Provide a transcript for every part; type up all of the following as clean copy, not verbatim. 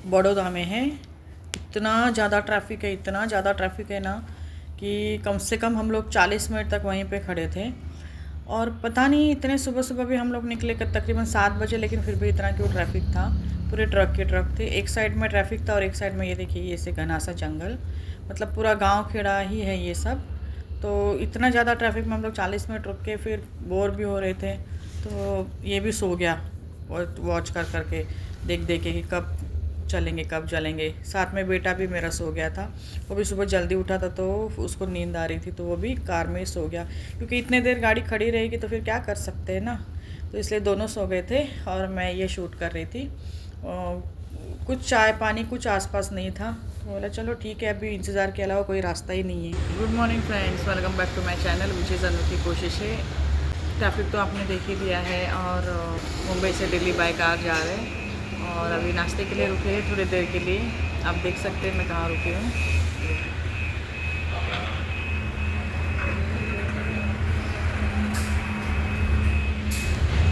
बड़ौदा में है। इतना ज़्यादा ट्रैफिक है, इतना ज़्यादा ट्रैफिक है ना कि कम से कम हम लोग 40 मिनट तक वहीं पे खड़े थे। और पता नहीं इतने सुबह सुबह भी हम लोग निकले तकरीबन 7 बजे, लेकिन फिर भी इतना क्यों ट्रैफिक था। पूरे ट्रक के ट्रक थे, एक साइड में ट्रैफिक था और एक साइड में ये देखिए ये से घना सा जंगल, मतलब पूरा गांव खेड़ा ही है ये सब। तो इतना ज़्यादा ट्रैफिक में हम लोग 40 मिनट रुक के फिर बोर भी हो रहे थे, तो ये भी सो गया वॉच कर करके, देख देख के कि कब चलेंगे। साथ में बेटा भी मेरा सो गया था, वो भी सुबह जल्दी उठा था तो उसको नींद आ रही थी, तो वो भी कार में ही सो गया, क्योंकि इतने देर गाड़ी खड़ी रहेगी तो फिर क्या कर सकते हैं ना। तो इसलिए दोनों सो गए थे और मैं ये शूट कर रही थी। कुछ चाय पानी कुछ आसपास नहीं था, तो बोला चलो ठीक है, अभी इंतज़ार के अलावा कोई रास्ता ही नहीं है। Good morning friends, welcome back to my channel which is अनोखी कोशिशें। ट्रैफिक तो आपने देख ही लिया है और मुंबई से दिल्ली बाय कार जा रहे हैं और अभी नाश्ते के लिए रुके हैं थोड़ी देर के लिए। आप देख सकते हैं मैं कहाँ रुकी हूँ।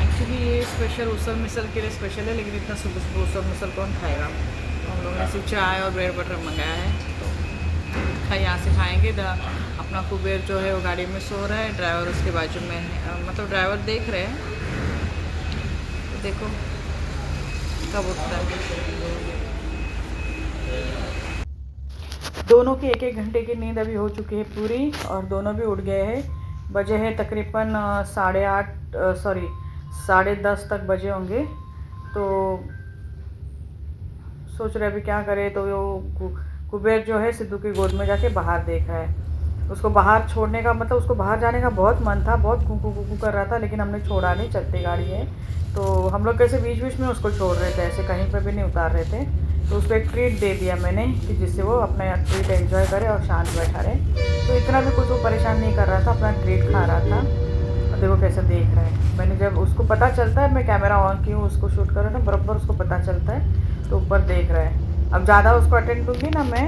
एक्चुअली ये स्पेशल उसल मिसल के लिए स्पेशल है, लेकिन इतना सुबह सुबह उसल मिसल कौन खाएगा। तो हम लोगों ने सिर्फ चाय और ब्रेड बटर मंगाया है, तो यहाँ से खाएँगे। अपना कुबेर जो है वो गाड़ी में सो रहा है, ड्राइवर उसके बाजू में है, मतलब ड्राइवर देख रहे हैं, तो देखो कब उठता है। दोनों की एक एक घंटे की नींद अभी हो चुकी है पूरी और दोनों भी उठ गए हैं। बजे हैं तकरीबन 8:30, सॉरी 10:30 तक बजे होंगे। तो सोच रहे अभी क्या करे, तो वो कुबेर जो है सिद्धू की गोद में जाके बाहर देख रहा है। उसको बाहर छोड़ने का मतलब उसको बाहर जाने का बहुत मन था, बहुत कुकू कुकू कर रहा था, लेकिन हमने छोड़ा नहीं, चलती गाड़ी है तो हम लोग कैसे बीच बीच में उसको छोड़ रहे थे, ऐसे कहीं पर भी नहीं उतार रहे थे। तो उसको एक ट्रीट दे दिया मैंने कि जिससे वो अपना ट्रीट एंजॉय करे और शांत बैठा रहे। तो इतना भी कुछ वो परेशान नहीं कर रहा था, अपना ट्रीट खा रहा था। और देखो कैसे देख रहा है। मैंने जब उसको पता चलता है, मैं कैमरा ऑन की हूँ उसको शूट कर रहा ना, बराबर उसको पता चलता है तो ऊपर देख रहा है। अब ज़्यादा उसको अटेंड दूँगी ना मैं,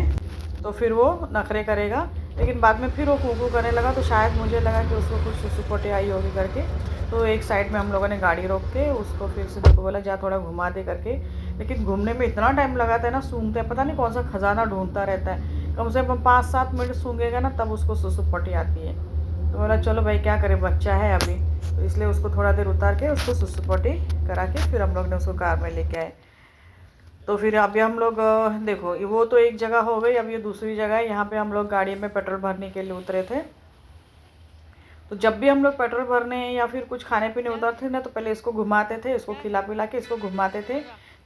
तो फिर वो नखरे करेगा, लेकिन बाद में फिर वो कूकू करने लगा, तो शायद मुझे लगा कि उसको कुछ सुसुपोटे आई होगी करके। तो एक साइड में हम लोगों ने गाड़ी रोक के उसको फिर से देखो बोला जा थोड़ा घुमा दे करके, लेकिन घूमने में इतना टाइम लगाता है ना, सूंघते हैं, पता नहीं कौन सा खजाना ढूंढता रहता है। कम से कम 5-7 मिनट सूंघेगा ना तब उसको सुसुपोटी आती है। तो बोला चलो भाई क्या करे, बच्चा है अभी, तो इसलिए उसको थोड़ा देर उतार के उसको सुसुपोटी करा के फिर हम लोग ने उसको कार में लेके आए। तो फिर अभी हम लोग देखो वो तो एक जगह हो गई, अब ये दूसरी जगह है। यहाँ पे हम लोग गाड़ी में पेट्रोल भरने के लिए उतरे थे। तो जब भी हम लोग पेट्रोल भरने या फिर कुछ खाने पीने उतरते ना, तो पहले इसको घुमाते थे, इसको खिला पिला के इसको घुमाते थे,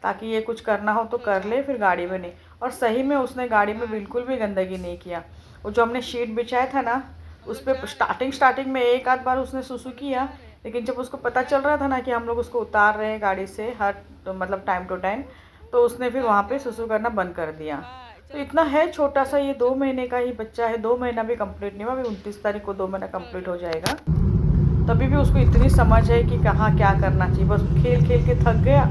ताकि ये कुछ करना हो तो कर ले, फिर गाड़ी में नहीं। और सही में उसने गाड़ी में बिल्कुल भी गंदगी नहीं किया। वो जो हमने शीट बिछाया था ना, उस पर स्टार्टिंग में एक आध बार उसने सुसु किया, लेकिन जब उसको पता चल रहा था ना कि हम लोग उसको उतार रहे हैं गाड़ी से हर मतलब टाइम टू टाइम, तो उसने फिर वहाँ पे सुसु करना बंद कर दिया। तो इतना है छोटा सा, ये 2 महीने का ही बच्चा है, 2 महीना भी कंप्लीट नहीं हुआ, अभी 29 तारीख को 2 महीना कंप्लीट हो जाएगा। तभी भी उसको इतनी समझ है कि कहाँ क्या करना चाहिए। बस खेल खेल के थक गया,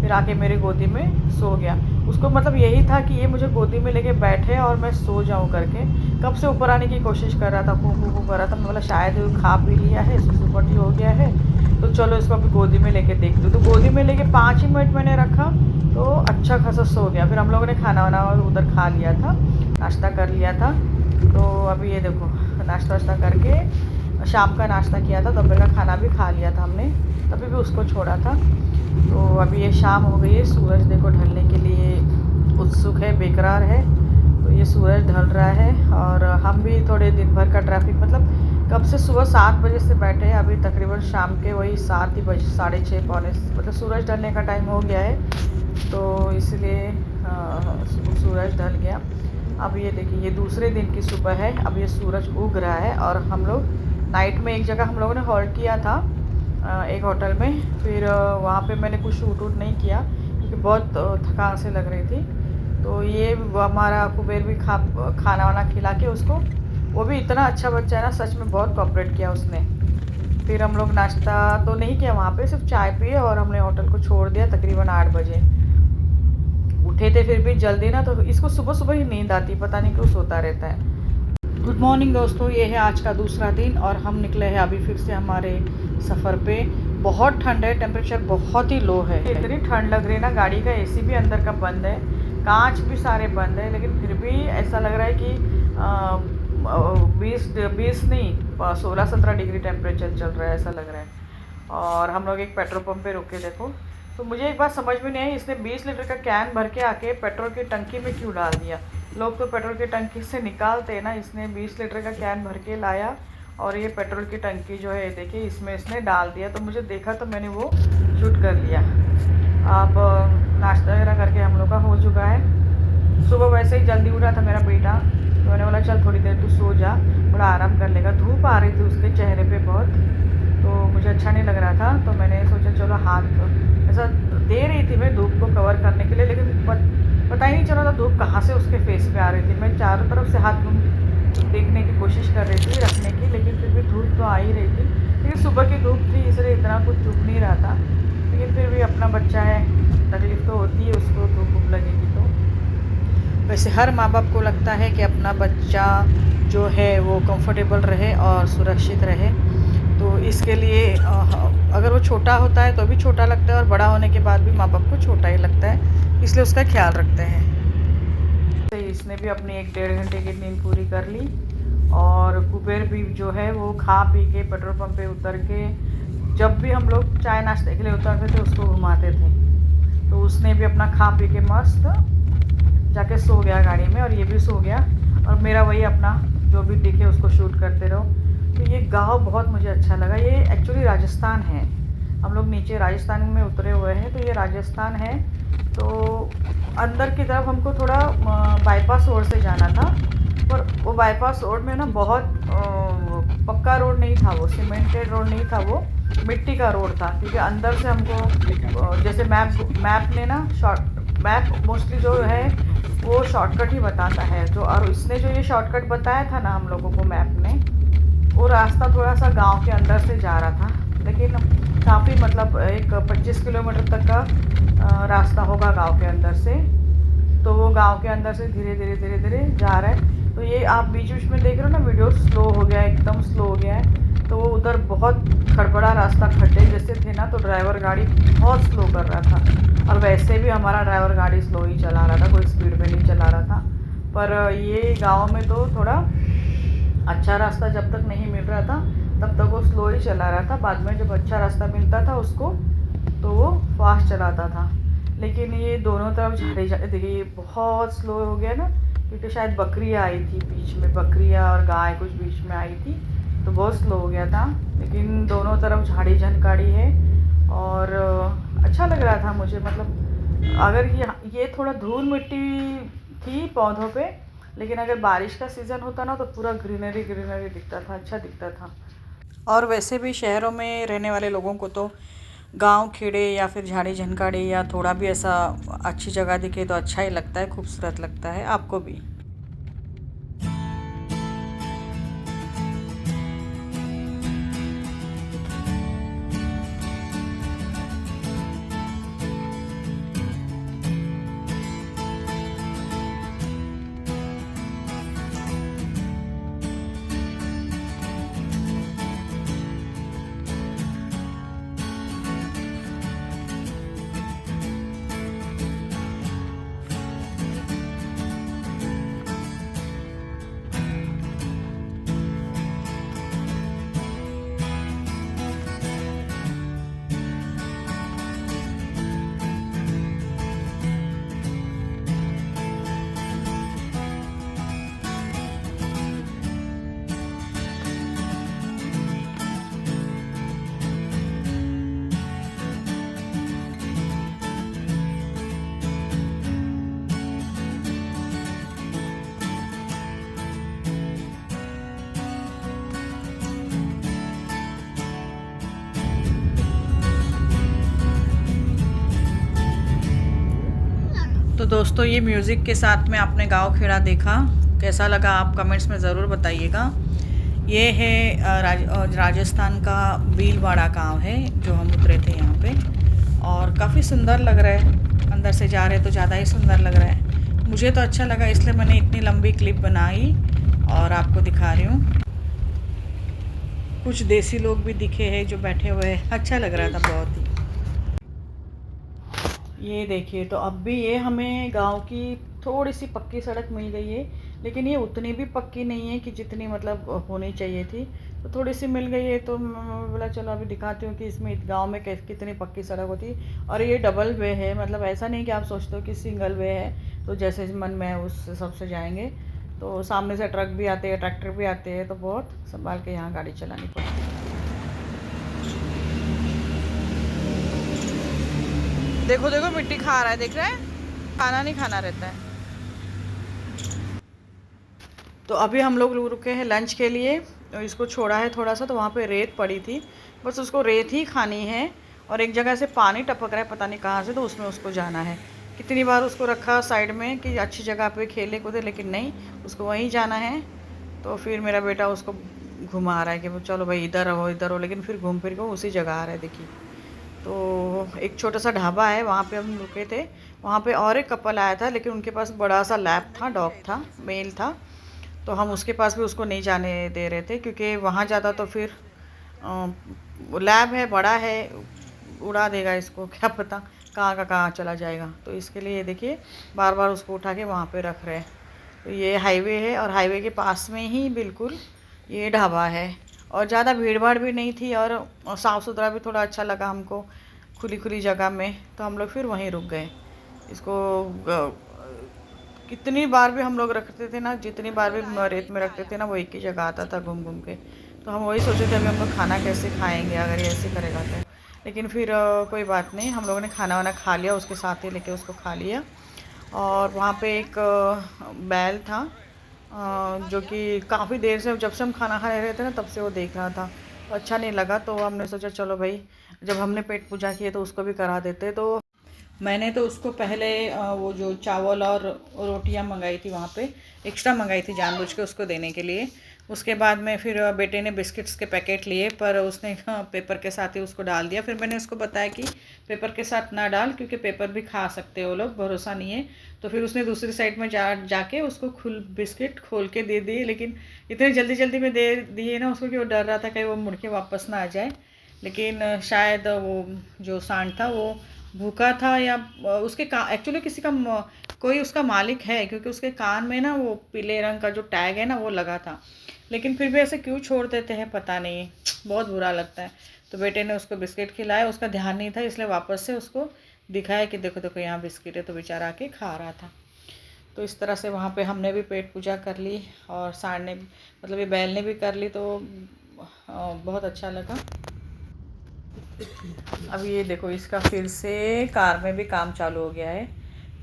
फिर आके मेरे गोदी में सो गया। उसको मतलब यही था कि ये मुझे गोदी में लेके बैठे और मैं सो जाऊँ करके। कब से ऊपर आने की कोशिश कर रहा था, कू कर रहा था। मैं बोला शायद खा पी लिया है, सुसुपटी हो गया है, तो चलो इसको अभी गोदी में लेके देखते हो। तो गोदी में लेके 5 ही मिनट मैंने रखा, तो अच्छा खासा सो गया। फिर हम लोगों ने खाना वाना उधर खा लिया था, नाश्ता कर लिया था। तो अभी ये देखो नाश्ता वाश्ता करके शाम का नाश्ता किया था, दोपहर का खाना भी खा लिया था हमने, तभी भी उसको छोड़ा था। तो अभी ये शाम हो गई है, सूरज देखो ढलने के लिए उत्सुक है, बेकरार है। तो ये सूरज ढल रहा है और हम भी थोड़े दिन भर का ट्रैफिक, मतलब कब से सुबह 7 बजे से बैठे हैं, अभी तकरीबन शाम के वही 7 ही बजे, 6:30 पौने, मतलब सूरज ढलने का टाइम हो गया है, तो इसलिए सूरज ढल गया। अब ये देखिए ये दूसरे दिन की सुबह है, अब ये सूरज उग रहा है। और हम लोग नाइट में एक जगह हम लोगों ने हॉल्ट किया था, एक होटल में। फिर वहाँ पे मैंने कुछ शूट वूट नहीं किया क्योंकि बहुत थकान से लग रही थी। तो ये हमारा कुबेर भी खाना वाना खिला के उसको, वो भी इतना अच्छा बच्चा है ना, सच में बहुत कोऑपरेट किया उसने। फिर हम लोग नाश्ता तो नहीं किया वहाँ पे, सिर्फ चाय पिए और हमने होटल को छोड़ दिया तकरीबन 8 बजे। उठे थे फिर भी जल्दी ना, तो इसको सुबह सुबह ही नींद आती, पता नहीं क्यों सोता रहता है। गुड मॉर्निंग दोस्तों, ये है आज का दूसरा दिन और हम निकले हैं अभी फिर से हमारे सफ़र पे। बहुत ठंड है, टेम्परेचर बहुत ही लो है, इतनी ठंड लग रही है ना, गाड़ी का एसी भी अंदर का बंद है। कांच भी सारे बंद है, लेकिन फिर भी ऐसा लग रहा है कि 20 नहीं 16-17 डिग्री टेम्परेचर चल रहा है, ऐसा लग रहा है। और हम लोग एक पेट्रोल पंप पे रुके, देखो। तो मुझे एक बात समझ में नहीं आई, इसने 20 लीटर का कैन भर के आके पेट्रोल की टंकी में क्यों डाल दिया। लोग तो पेट्रोल की टंकी से निकालते ना, इसने 20 लीटर का कैन भर के लाया और ये पेट्रोल की टंकी जो है देखिए इसमें इसने डाल दिया। तो मुझे देखा तो मैंने वो शूट कर लिया। अब नाश्ता वगैरह करके हम लोग का हो चुका है। सुबह वैसे ही जल्दी उठा था मेरा बेटा, तो मैंने बोला चल थोड़ी देर तू सो जा, थोड़ा आराम कर लेगा। धूप आ रही थी उसके चेहरे पे बहुत, तो मुझे अच्छा नहीं लग रहा था। तो मैंने सोचा चलो हाथ ऐसा दे रही थी मैं धूप को कवर करने के लिए, लेकिन पता ही नहीं चला था धूप कहाँ से उसके फेस पे आ रही थी। मैं चारों तरफ से हाथ देखने की कोशिश कर रही थी रखने की, लेकिन फिर भी धूप तो आ ही रही थी। लेकिन सुबह की धूप थी इसलिए इतना कुछ चुभ नहीं रहा था, लेकिन फिर भी अपना बच्चा है, तकलीफ़ तो होती है उसको धूप लगेगी तो। वैसे हर माँ बाप को लगता है कि अपना बच्चा जो है वो कंफर्टेबल रहे और सुरक्षित रहे, तो इसके लिए अगर वो छोटा होता है तो भी छोटा लगता है और बड़ा होने के बाद भी माँ बाप को छोटा ही लगता है, इसलिए उसका ख्याल रखते हैं। इसने भी अपनी 1-1.5 घंटे की नींद पूरी कर ली। और कुबेर भी जो है वो खा पी के पेट्रोल पंप पे उतर के, जब भी हम लोग चाय नाश्ते के लिए उतरते थे उसको घुमाते थे, तो उसने भी अपना खा पी के मस्त जाके सो गया गाड़ी में, और ये भी सो गया। और मेरा वही अपना जो भी दिखे उसको शूट करते रहो। तो ये गांव बहुत मुझे अच्छा लगा। ये एक्चुअली राजस्थान है, हम लोग नीचे राजस्थान में उतरे हुए हैं, तो ये राजस्थान है। तो अंदर की तरफ हमको थोड़ा बाईपास रोड से जाना था, पर वो बाईपास रोड में ना बहुत पक्का रोड नहीं था, वो सीमेंटेड रोड नहीं था, वो मिट्टी का रोड था। क्योंकि अंदर से हमको जैसे मैप ने ना मैप मोस्टली जो है वो शॉर्टकट ही बताता है जो, और इसने जो ये शॉर्टकट बताया था ना हम लोगों को मैप ने, वो रास्ता थोड़ा सा गांव के अंदर से जा रहा था, लेकिन काफ़ी मतलब एक 25 किलोमीटर तक का रास्ता होगा गांव के अंदर से। तो वो गांव के अंदर से धीरे धीरे जा रहा है। तो ये आप बीच बीच में देख रहे हो ना वीडियो स्लो हो गया है, एकदम स्लो हो गया है। तो वो उधर बहुत खड़बड़ा रास्ता, खड्डे जैसे थे ना, तो ड्राइवर गाड़ी बहुत स्लो कर रहा था। और वैसे भी हमारा ड्राइवर गाड़ी स्लो ही चला रहा था, कोई स्पीड में नहीं चला रहा था। पर ये गाँव में तो थोड़ा अच्छा रास्ता जब तक नहीं मिल रहा था तब तक वो स्लो ही चला रहा था। बाद में जब अच्छा रास्ता मिलता था उसको तो वो फास्ट चलाता था। लेकिन ये दोनों तरफ झाड़ी देखिए ये बहुत स्लो हो गया ना, क्योंकि शायद बकरियाँ आई थी बीच में, बकरियाँ और गाय कुछ बीच में आई थी, तो बहुत स्लो हो गया था। लेकिन दोनों तरफ झाड़ी झनकाड़ी है और अच्छा लग रहा था मुझे। मतलब अगर ये थोड़ा धूल मिट्टी थी पौधों पे, लेकिन अगर बारिश का सीज़न होता ना तो पूरा ग्रीनरी दिखता था, अच्छा दिखता था। और वैसे भी शहरों में रहने वाले लोगों को तो गांव खेड़े या फिर झाड़ी झनकाड़ी या थोड़ा भी ऐसा अच्छी जगह दिखे तो अच्छा ही लगता है, खूबसूरत लगता है, आपको भी। तो दोस्तों ये म्यूज़िक के साथ में आपने गांव खेड़ा देखा, कैसा लगा आप कमेंट्स में ज़रूर बताइएगा। ये है राजस्थान का भीलवाड़ा गांव है जो हम उतरे थे यहाँ पे, और काफ़ी सुंदर लग रहा है, अंदर से जा रहे तो ज़्यादा ही सुंदर लग रहा है। मुझे तो अच्छा लगा इसलिए मैंने इतनी लंबी क्लिप बनाई और आपको दिखा रही हूँ। कुछ देसी लोग भी दिखे हैं जो बैठे हुए हैं, अच्छा लग रहा था बहुत ही। ये देखिए, तो अब भी ये हमें गांव की थोड़ी सी पक्की सड़क मिल गई है, लेकिन ये उतनी भी पक्की नहीं है कि जितनी मतलब होनी चाहिए थी। तो थोड़ी सी मिल गई है, तो मैं बोला चलो अभी दिखाती हूँ कि इसमें गांव में कितनी पक्की सड़क होती है। और ये डबल वे है, मतलब ऐसा नहीं कि आप सोचते हो कि सिंगल वे है तो जैसे मन में है उस हिसाब से जाएंगे। तो सामने से ट्रक भी आते हैं, ट्रैक्टर भी आते हैं, तो बहुत संभाल के यहाँ गाड़ी चलानी पड़ती है। देखो देखो मिट्टी खा रहा है, देख रहे हैं, खाना नहीं खाना रहता है। तो अभी हम लोग रुके हैं लंच के लिए, और इसको छोड़ा है थोड़ा सा, तो वहाँ पे रेत पड़ी थी, बस उसको रेत ही खानी है। और एक जगह से पानी टपक रहा है पता नहीं कहाँ से, तो उसमें उसको जाना है। कितनी बार उसको रखा साइड में कि अच्छी जगह पे खेले कूदे, लेकिन नहीं, उसको वहीं जाना है। तो फिर मेरा बेटा उसको घुमा रहा है कि चलो भाई इधर रहो इधर हो, लेकिन फिर घूम फिर को उसी जगह आ रहा है, देखिए। तो एक छोटा सा ढाबा है, वहाँ पे हम रुके थे। वहाँ पे और एक कपल आया था, लेकिन उनके पास बड़ा सा लैब था, डॉग था, मेल था। तो हम उसके पास भी उसको नहीं जाने दे रहे थे, क्योंकि वहाँ जाता तो फिर लैब है, बड़ा है, उड़ा देगा इसको, क्या पता कहाँ का कहाँ चला जाएगा। तो इसके लिए देखिए बार बार उसको उठा के वहाँ पे रख रहे हैं। तो ये हाईवे है, और हाईवे के पास में ही बिल्कुल ये ढाबा है। और ज़्यादा भीड़ भाड़ भी नहीं थी, और साफ़ सुथरा भी थोड़ा अच्छा लगा हमको, खुली खुली जगह में। तो हम लोग फिर वहीं रुक गए। इसको कितनी बार भी हम लोग रखते थे ना, जितनी बार भी रेत में रखते थे ना, वो एक ही जगह आता था घूम घूम के। तो हम वही सोचे थे अभी हम लोग खाना कैसे खाएंगे अगर ये ऐसे करेगा तो। लेकिन फिर कोई बात नहीं, हम लोगों ने खाना वाना खा लिया, उसके साथ ही लेके उसको खा लिया। और वहाँ पे एक बैल था, जो कि काफ़ी देर से, जब से हम खाना खा रहे थे ना तब से वो देख रहा था। तो अच्छा नहीं लगा, तो हमने सोचा चलो भाई, जब हमने पेट पूजा की है तो उसको भी करा देते। तो मैंने तो उसको पहले वो जो चावल और रोटियां मंगाई थी वहाँ पे, एक्स्ट्रा मंगाई थी जानबूझ के उसको देने के लिए। उसके बाद में फिर बेटे ने बिस्किट्स के पैकेट लिए, पर उसने पेपर के साथ ही उसको डाल दिया। फिर मैंने उसको बताया कि पेपर के साथ ना डाल, क्योंकि पेपर भी खा सकते हो लोग, भरोसा नहीं है। तो फिर उसने दूसरी साइड में जाके उसको बिस्किट खोल के दे दिए, लेकिन इतने जल्दी जल्दी में दे दिए ना उसको कि वो डर रहा था कहीं वो मुड़ के वापस ना आ जाए। लेकिन शायद वो जो सांड था वो भूखा था, या उसके एक्चुअली किसी का कोई उसका मालिक है, क्योंकि उसके कान में ना वो पीले रंग का जो टैग है ना वो लगा था। लेकिन फिर भी ऐसे क्यों छोड़ देते हैं पता नहीं, बहुत बुरा लगता है। तो बेटे ने उसको बिस्किट खिलाया, उसका ध्यान नहीं था, इसलिए वापस से उसको दिखाया कि देखो देखो यहाँ बिस्किट है, तो बेचारा आके खा रहा था। तो इस तरह से वहाँ पे हमने भी पेट पूजा कर ली, और सांड ने मतलब ये बैल ने भी कर ली, तो बहुत अच्छा लगा। अब ये देखो इसका फिर से कार में भी काम चालू हो गया है।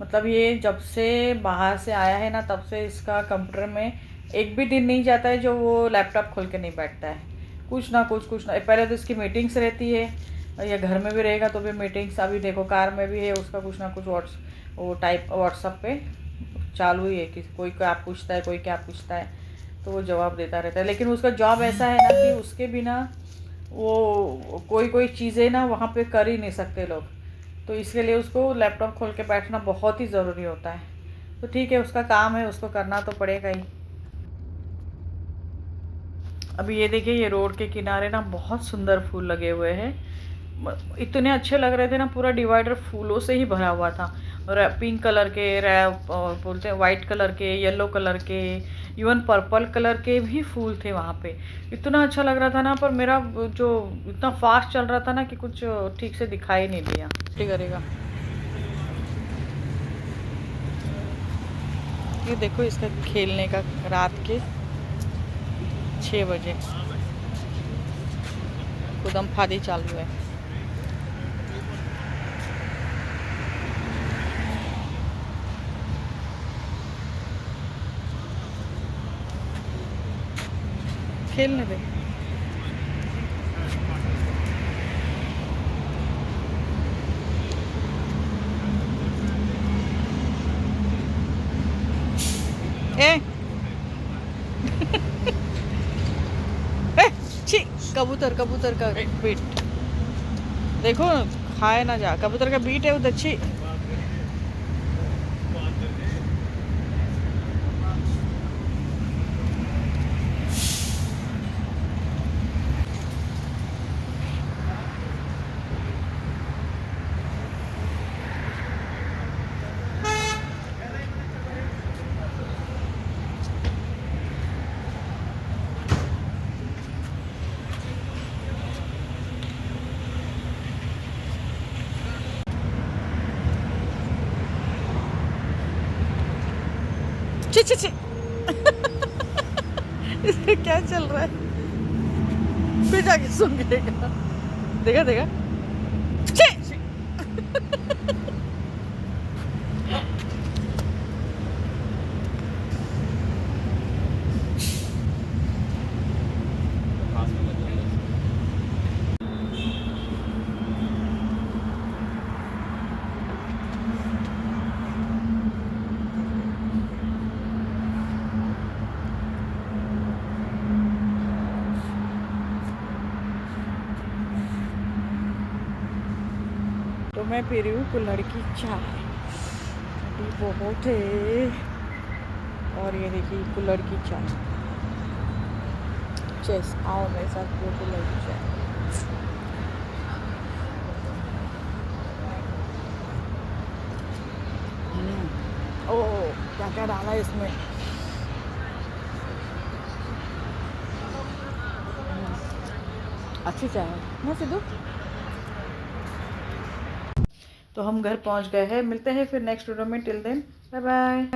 मतलब ये जब से बाहर से आया है ना, तब से इसका कंप्यूटर में एक भी दिन नहीं जाता है जो वो लैपटॉप खोल के नहीं बैठता है। कुछ ना, पहले तो इसकी मीटिंग्स रहती है, या घर में भी रहेगा तो भी मीटिंग्स। अभी देखो कार में भी है उसका कुछ ना कुछ वो टाइप व्हाट्सअप पे चालू ही है कि कोई क्या पूछता है, कोई क्या पूछता है, तो वो जवाब देता रहता है। लेकिन उसका जॉब ऐसा है ना कि उसके बिना वो कोई कोई चीज़ें ना वहाँ पे कर ही नहीं सकते लोग। तो इसके लिए उसको लैपटॉप खोल के बैठना बहुत ही ज़रूरी होता है। तो ठीक है, उसका काम है, उसको करना तो पड़ेगा ही। अभी ये देखिए, ये रोड के किनारे ना बहुत सुंदर फूल लगे हुए हैं, इतने अच्छे लग रहे थे ना, पूरा डिवाइडर फूलों से ही भरा हुआ था। और पिंक कलर के, बोलते हैं वाइट कलर के, येलो कलर के, इवन पर्पल कलर के भी फूल थे वहाँ पे। इतना अच्छा लग रहा था ना, पर मेरा जो इतना फास्ट चल रहा था ना कि कुछ ठीक से दिखाई नहीं दिया। ठीक करेगा। ये देखो इसका खेलने का, रात के 6 बजे कूदम फादी चालू है। खेलने दे। ए ए छी, कबूतर कबूतर का बीट देखो, खाए ना जा, कबूतर का बीट है उधर, छी। छी छी छी इसमें क्या चल रहा है? फिर जाके सुन गएगा। देखा देखा। छी छी। तो मैं पी रही हूँ कुल्हड़ की चाय, ठंडी बहुत है। और ये देखिए कुल्हड़ की चाय। चेस आओ मेरे साथ पियो कुल्हड़ की चाय। ओह क्या क्या डाला है इसमें। अच्छी चाय है ना सिद्धू। तो हम घर पहुंच गए हैं, मिलते हैं फिर नेक्स्ट वीडियो में। Till then bye bye.